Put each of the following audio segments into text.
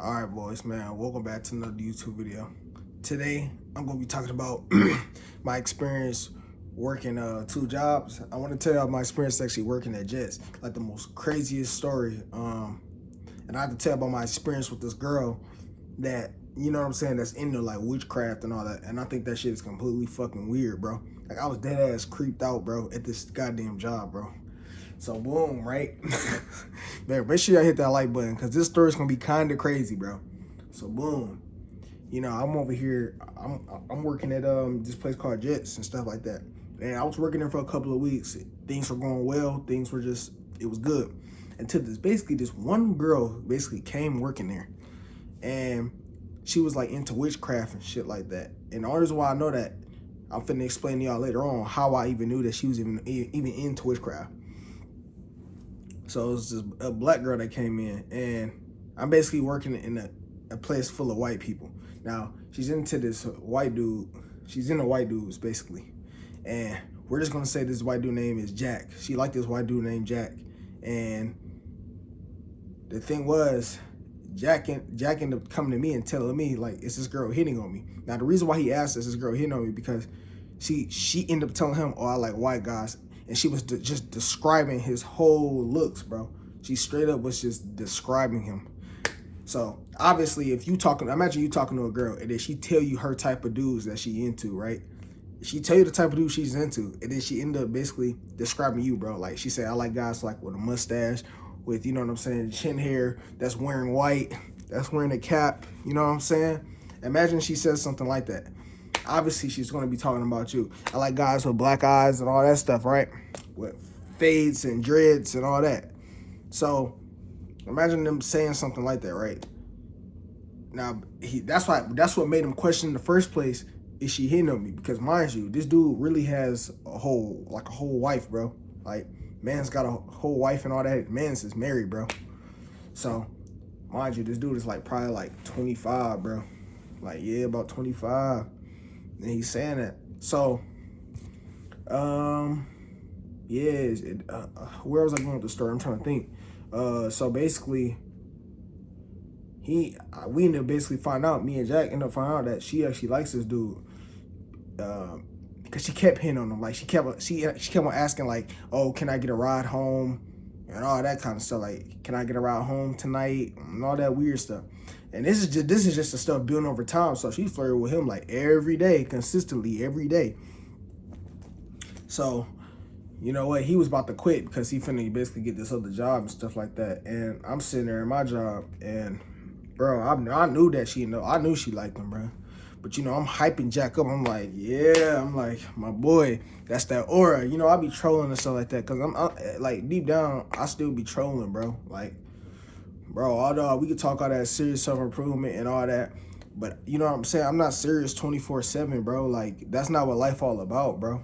All right, boys, man. Welcome back to another YouTube video. Today, I'm going to be talking about my experience working two jobs. I want to tell you my experience actually working at Jets, like the most craziest story. And I have to tell about my experience with this girl that, you know what I'm saying, that's into like witchcraft and all that. And I think that shit is completely fucking weird, bro. Like I was dead ass creeped out, bro, at this goddamn job, bro. So boom, right? Man, make sure y'all hit that like button because this story's gonna be kind of crazy, bro. So boom, you know I'm over here. I'm working at this place called Jets and stuff like that. And I was working there for a couple of weeks. Things were going well. Things were just it was good until this one girl basically came working there, and she was like into witchcraft and shit like that. And the only reason why I know that, I'm finna explain to y'all later on how I even knew that she was even into witchcraft. So it was just a black girl that came in, and I'm basically working in a place full of white people. Now, she's into this white dude. She's into white dudes, basically. And we're just going to say this white dude name is Jack. She liked this white dude named Jack. And the thing was, Jack ended up coming to me and telling me, like, is this girl hitting on me? Now, the reason why he asked, is this girl hitting on me? Because she ended up telling him, oh, I like white guys. And she was just describing his whole looks, bro. She straight up was just describing him. So obviously, if you talking, imagine you talking to a girl and then she tell you her type of dudes that she into, right? She tell you the type of dude she's into, and then she end up basically describing you, bro. Like she said, I like guys like with a mustache, with, you know what I'm saying, chin hair, that's wearing white, that's wearing a cap, you know what I'm saying? Imagine she says something like that. Obviously, she's going to be talking about you. I like guys with black eyes and all that stuff, right? With fades and dreads and all that. So imagine them saying something like that, right? Now, that's what made him question in the first place. Is she hitting on me? Because mind you, this dude really has a whole wife, bro. Like, man's got a whole wife and all that. Man's is married, bro. So, mind you, this dude is like probably like 25, bro. Like, yeah, about 25. And he's saying that. So, yeah, where was I going with the story? I'm trying to think. So basically, we ended up basically me and Jack ended up finding out that she actually likes this dude. Because she kept hitting on him. Like, she kept on asking, like, oh, can I get a ride home? And all that kind of stuff. Like, can I get a ride home tonight? And all that weird stuff. And this is just the stuff building over time. So she flirted with him like every day, consistently, every day. So, you know what? He was about to quit because he finna basically get this other job and stuff like that. And I'm sitting there in my job, and bro, I knew that I knew she liked him, bro. But you know, I'm hyping Jack up. I'm like, yeah, I'm like, my boy, that's that aura. You know, I be trolling and stuff like that because I'm like deep down, I still be trolling, bro. Like, bro, although we could talk all that serious self-improvement and all that, but you know what I'm saying? I'm not serious 24/7, bro. Like, that's not what life all about, bro.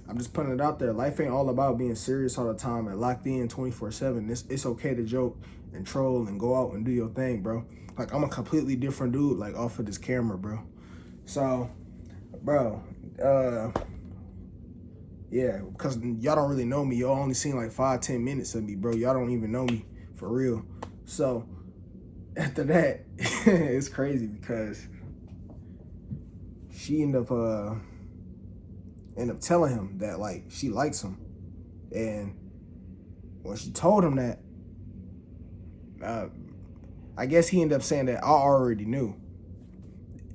I'm just putting it out there. Life ain't all about being serious all the time and locked in 24/7. It's okay to joke and troll and go out and do your thing, bro. Like, I'm a completely different dude, like, off of this camera, bro. So, bro, yeah, because y'all don't really know me. Y'all only seen like 5-10 minutes of me, bro. Y'all don't even know me for real. So after that, it's crazy because she ended up telling him that, like, she likes him. And when she told him that, I guess he ended up saying that I already knew.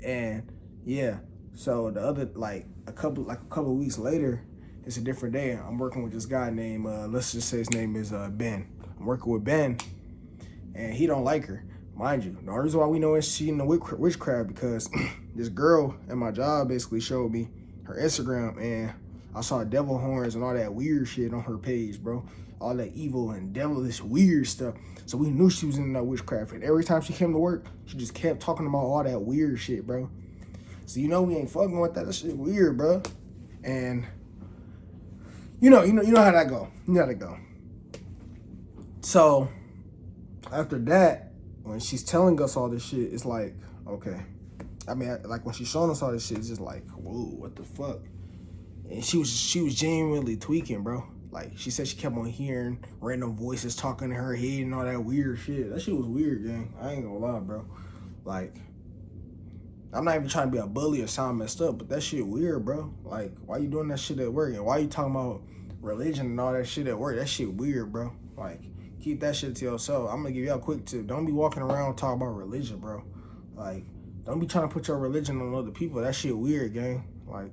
And yeah, so the other, like a couple of weeks later, it's a different day. I'm working with this guy named, let's just say his name is Ben. I'm working with Ben, and he don't like her. Mind you, the reason why we know she in the witchcraft because this girl at my job basically showed me her Instagram, and I saw devil horns and all that weird shit on her page, bro. All that evil and devilish weird stuff. So we knew she was in that witchcraft. And every time she came to work, she just kept talking about all that weird shit, bro. So you know we ain't fucking with that. That shit weird, bro. And you know how that go. You know how that go. So after that, when she's telling us all this shit, it's like, okay. I mean, like when she's showing us all this shit, it's just like, whoa, what the fuck? And she was genuinely tweaking, bro. Like, she said she kept on hearing random voices talking in her head and all that weird shit. That shit was weird, gang. I ain't gonna lie, bro. Like, I'm not even trying to be a bully or sound messed up, but that shit weird, bro. Like, why you doing that shit at work? And why you talking about religion and all that shit at work? That shit weird, bro. Like, keep that shit to yourself. I'm gonna give y'all a quick tip. Don't be walking around talking about religion, bro. Like, don't be trying to put your religion on other people. That shit weird, gang. Like,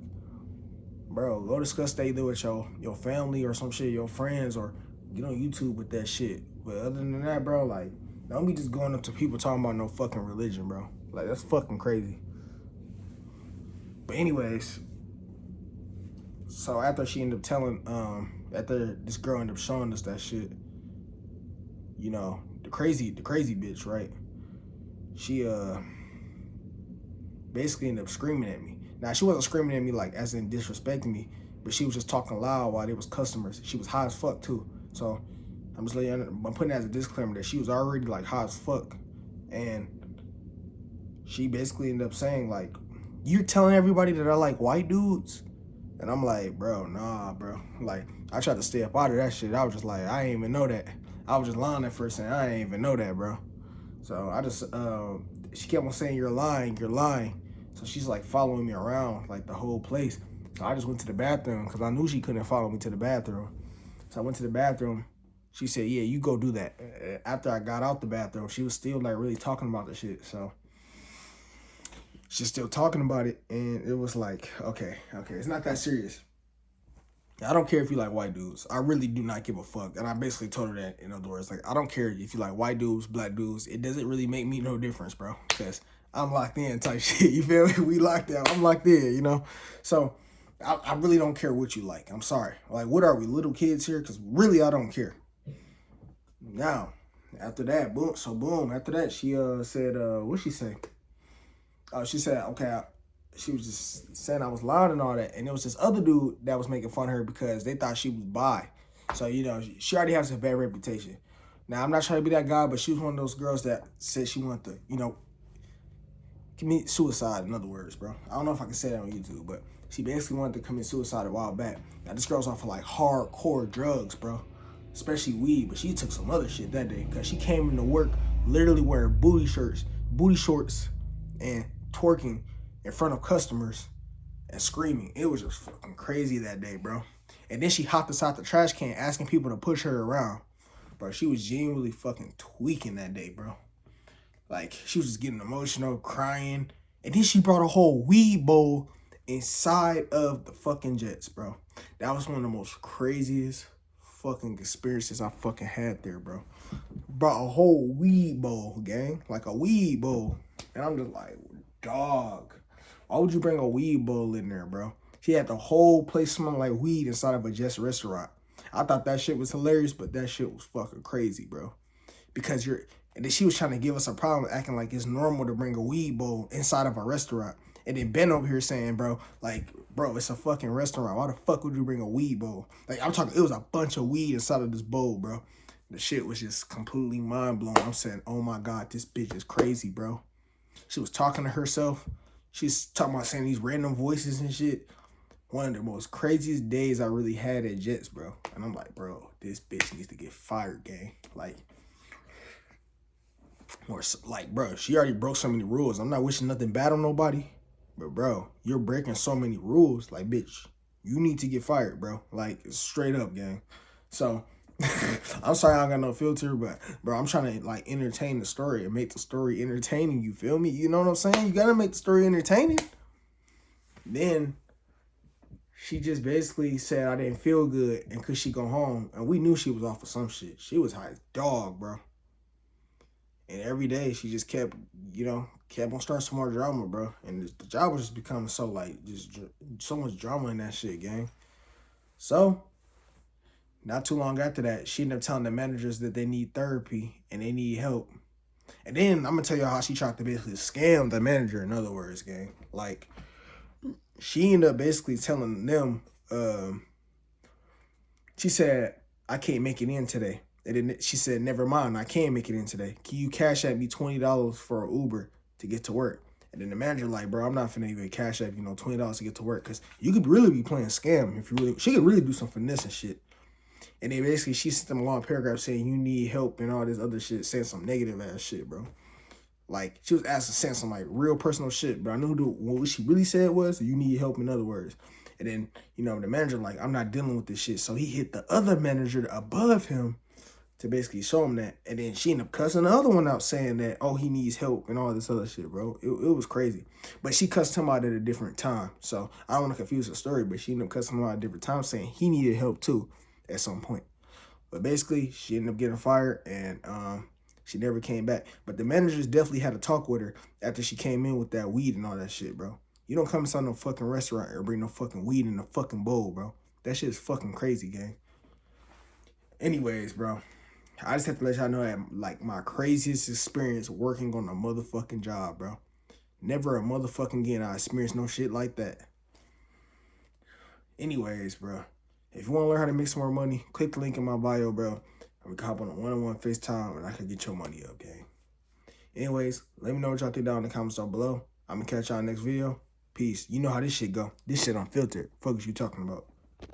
bro, go discuss that either with your family or some shit, your friends, or get on YouTube with that shit. But other than that, bro, like, don't be just going up to people talking about no fucking religion, bro. Like, that's fucking crazy. But anyways, so after she ended up telling, after this girl ended up showing us that shit, you know, the crazy bitch, right? She basically ended up screaming at me. Now, she wasn't screaming at me like as in disrespecting me, but she was just talking loud while there was customers. She was high as fuck too. So I'm just letting you, I'm putting that as a disclaimer that she was already like high as fuck. And she basically ended up saying like, "You're telling everybody that I like white dudes?" And I'm like, bro, nah, bro. Like, I tried to stay up out of that shit. I was just like, I didn't even know that. I was just lying at first saying, I didn't even know that, bro. So I just, she kept on saying, you're lying, you're lying. So she's like following me around like the whole place. So I just went to the bathroom because I knew she couldn't follow me to the bathroom. So I went to the bathroom. She said, yeah, you go do that. After I got out the bathroom, she was still like really talking about the shit. So she's still talking about it, and it was like, okay, it's not that serious. I don't care if you like white dudes. I really do not give a fuck. And I basically told her that, in other words. Like, I don't care if you like white dudes, black dudes. It doesn't really make me no difference, bro. Because I'm locked in type shit. You feel me? We locked in. I'm locked in, you know? So I really don't care what you like. I'm sorry. Like, what are we, little kids here? Because really, I don't care. Now, after that, boom. After that, she said, what'd she say? She said, okay, she was just saying I was loud and all that. And there was this other dude that was making fun of her because they thought she was bi. So, you know, she already has a bad reputation. Now, I'm not trying to be that guy, but she was one of those girls that said she wanted to, you know, commit suicide, in other words, bro. I don't know if I can say that on YouTube, but she basically wanted to commit suicide a while back. Now, this girl's off of, like, hardcore drugs, bro. Especially weed, but she took some other shit that day because she came into work literally wearing booty shorts, and twerking in front of customers and screaming. It was just fucking crazy that day, bro. And then she hopped inside the trash can asking people to push her around. Bro, she was genuinely fucking tweaking that day, bro. Like, she was just getting emotional, crying. And then she brought a whole weed bowl inside of the fucking jets, bro. That was one of the most craziest fucking experiences I fucking had there, bro. Brought a whole weed bowl, gang. Like a weed bowl. And I'm just like, dog, why would you bring a weed bowl in there, bro? She had the whole place smelling like weed inside of a Jets restaurant. I thought that shit was hilarious, but that shit was fucking crazy, bro. Because and then she was trying to give us a problem acting like it's normal to bring a weed bowl inside of a restaurant. And then Ben over here saying, bro, it's a fucking restaurant. Why the fuck would you bring a weed bowl? Like, I'm talking, it was a bunch of weed inside of this bowl, bro. The shit was just completely mind-blowing. I'm saying, oh my God, this bitch is crazy, bro. She was talking to herself. She's talking about saying these random voices and shit. One of the most craziest days I really had at Jets, bro. And I'm like, bro, this bitch needs to get fired, gang. Like, bro, she already broke so many rules. I'm not wishing nothing bad on nobody. But, bro, you're breaking so many rules. Like, bitch, you need to get fired, bro. Like, straight up, gang. So, I'm sorry I don't got no filter, but, bro, I'm trying to, like, entertain the story and make the story entertaining. You feel me? You know what I'm saying? You got to make the story entertaining. Then she just basically said I didn't feel good and could she go home? And we knew she was off of some shit. She was high as dog, bro. And every day she just kept on starting some more drama, bro. And the job was just becoming so, like, just so much drama in that shit, gang. So, not too long after that, she ended up telling the managers that they need therapy and they need help. And then I'm going to tell you how she tried to basically scam the manager, in other words, gang. Like, she ended up basically telling them, she said, I can't make it in today. And then she said, never mind, I can make it in today. Can you cash at me $20 for an Uber to get to work? And then the manager like, bro, I'm not finna even cash at, $20 to get to work. Because you could really be playing scam if you really, she could really do some finesse and shit. And then basically she sent them a long paragraph saying you need help and all this other shit, saying some negative ass shit, bro. Like she was asking, saying some like real personal shit, but I knew what she really said was you need help, in other words. And then, you know, the manager like, I'm not dealing with this shit. So he hit the other manager above him to basically show him that. And then she ended up cussing the other one out saying that, oh, he needs help and all this other shit, bro. It was crazy. But she cussed him out at a different time. So I don't want to confuse the story, but she ended up cussing him out at a different time saying he needed help too at some point. But basically, she ended up getting fired and she never came back. But the managers definitely had to talk with her after she came in with that weed and all that shit, bro. You don't come inside no fucking restaurant or bring no fucking weed in a fucking bowl, bro. That shit is fucking crazy, gang. Anyways, bro, I just have to let y'all know that, like, my craziest experience working on a motherfucking job, bro. Never a motherfucking again I experienced no shit like that. Anyways, bro, if you want to learn how to make some more money, click the link in my bio, bro. We can hop on a one-on-one FaceTime and I can get your money up, gang. Anyways, let me know what y'all think down in the comments down below. I'm going to catch y'all next video. Peace. You know how this shit go. This shit unfiltered. Fuck is you talking about?